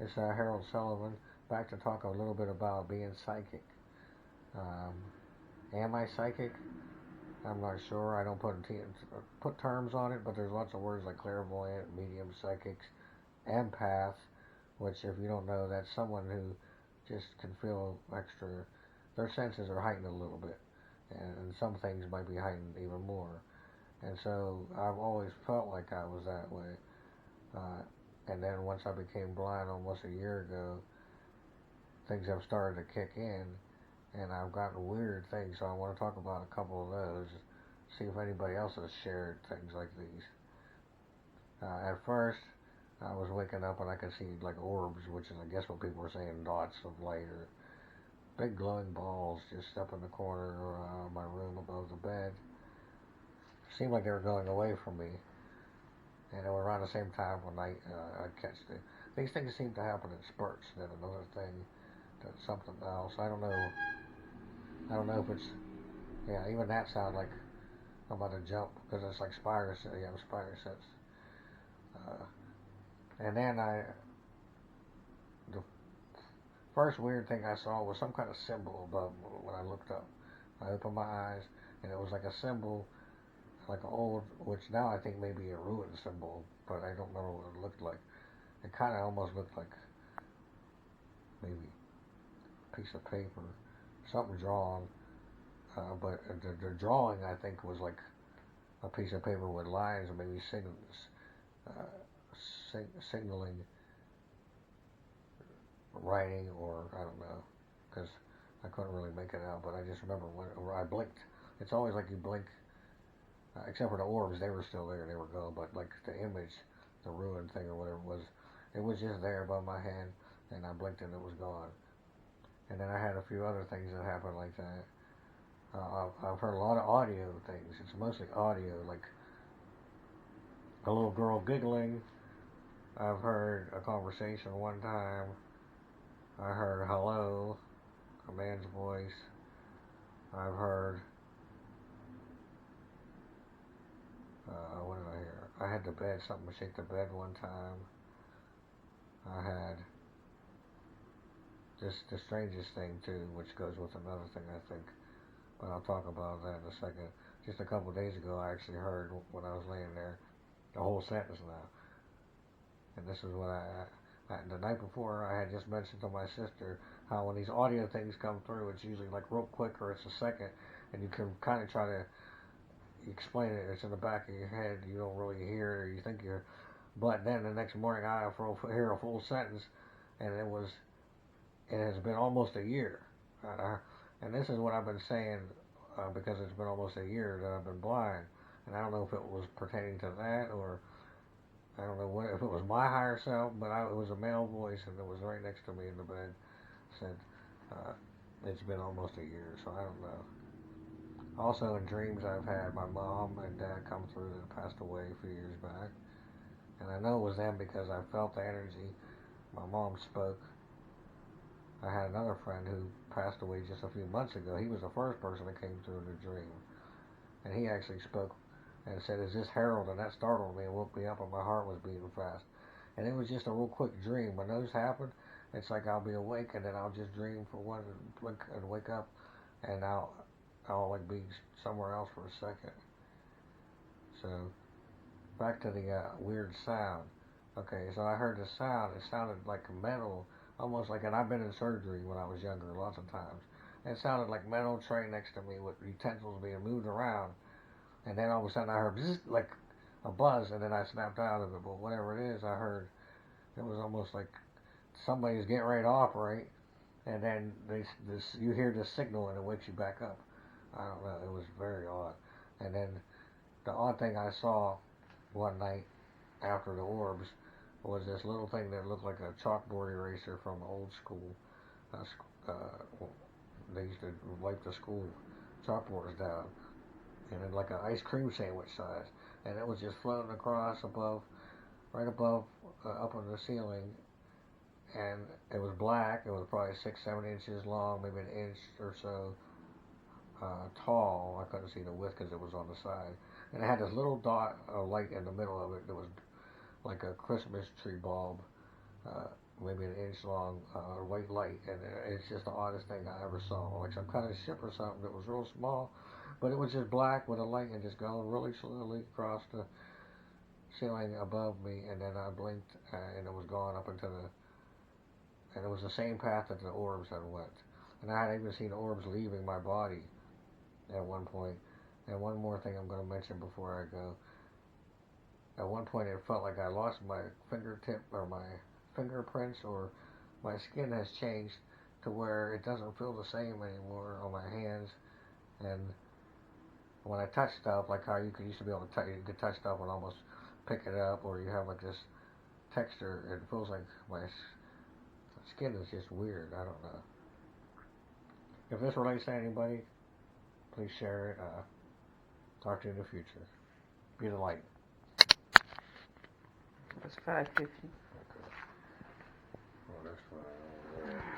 It's Harold Sullivan. Back to talk a little bit about being psychic. Um, am I psychic? I'm not sure. I don't put terms on it, but there's lots of words like clairvoyant, medium, psychics, empath, which if you don't know, that's someone who just can feel extra. Their senses are heightened a little bit, and some things might be heightened even more. And so I've always felt like I was that way. Uh, and then once I became blind almost a year ago, things have started to kick in, and I've gotten weird things. So I want to talk about a couple of those. See if anybody else has shared things like these. At first, I was waking up and I could see like orbs, which is I guess what people were saying, dots of light or big glowing balls just up in the corner of my room above the bed. It seemed like they were going away from me, and it was around the same time when I'd catch it. These things seem to happen in spurts. Then another thing, that's something else. I don't know. I don't know if it's yeah. Even that sounds like I'm about to jump because it's like spider sense. You have spider sense. Uh, and then the first weird thing I saw was some kind of symbol above when I looked up. I opened my eyes, and it was like a symbol, like an old, which now I think may be a ruined symbol, but I don't remember what it looked like. It kind of almost looked like maybe a piece of paper, something drawn, but the drawing I think was like a piece of paper with lines or maybe uh, signaling writing or I don't know because I couldn't really make it out. But I just remember when I blinked. It's always like you blink, except for the orbs. They were still there. They were gone. But like the image, the ruined thing or whatever it was just there above my head, and I blinked and it was gone. And then I had a few other things that happened like that. I've heard a lot of audio things. It's mostly audio, like a little girl giggling. I've heard a conversation one time. I heard hello, a man's voice. I've heard, what did I hear? I had the bed, something shake the bed one time. I had just the strangest thing too, which goes with another thing I think, but I'll talk about that in a second. Just a couple of days ago, I actually heard when I was laying there the whole sentence now, and this is what the night before I had just mentioned to my sister how when these audio things come through, it's usually like real quick or it's a second, and you can kind of try to explain it. It's in the back of your head. You don't really hear it, or you think you're. But then the next morning, I hear a full sentence, and it has been almost a year, and this is what I've been saying because it's been almost a year that I've been blind, and I don't know if it was pertaining to that or I don't know if it was my higher self, but it was a male voice, and it was right next to me in the bed. Said, uh, "It's been almost a year, so I don't know." Also, in dreams, I've had my mom and dad come through that passed away a few years back, and I know it was them because I felt the energy. My mom spoke. I had another friend who passed away just a few months ago. He was the first person that came through in a dream, and he actually spoke and said, "Is this Harold?" And that startled me and woke me up, and my heart was beating fast. And it was just a real quick dream. When those happen, it's like I'll be awake and then I'll just dream for one and wake up, and I'll like be somewhere else for a second. So back to the weird sound. Okay, so I heard the sound. It sounded like metal, almost like, and I've been in surgery when I was younger lots of times. It sounded like metal tray next to me with utensils being moved around. And then all of a sudden I heard bzzz, like a buzz, and then I snapped out of it. But whatever it is, I heard it was almost like somebody's getting ready to operate, and then you hear this signal and it wakes you back up. I don't know. It was very odd. And then the odd thing I saw one night after the orbs was this little thing that looked like a chalkboard eraser from old school. They used to wipe the school chalkboards down, and then like an ice cream sandwich size, and it was just floating across above, right above, up on the ceiling, and it was black. It was probably 6, 7 inches long, maybe an inch or so tall. I couldn't see the width because it was on the side, and it had this little dot of light in the middle of it that was like a Christmas tree bulb, uh, maybe an inch long white light, and it's just the oddest thing I ever saw. Like some kind of ship or something that was real small, but it was just black with a light and just going really slowly across the ceiling above me, and then I blinked and it was gone up into the, and it was the same path that the orbs had went. And I had even seen orbs leaving my body at one point. And one more thing I'm going to mention before I go. At one point it felt like I lost my fingertip or my fingerprints, or my skin has changed to where it doesn't feel the same anymore on my hands. And when I touch stuff, like how used to be able to touch, you could touch stuff and almost pick it up, or you have like this texture, it feels like my skin is just weird. I don't know. If this relates to anybody, please share it. Talk to you in the future. Be the light. It was 5:50.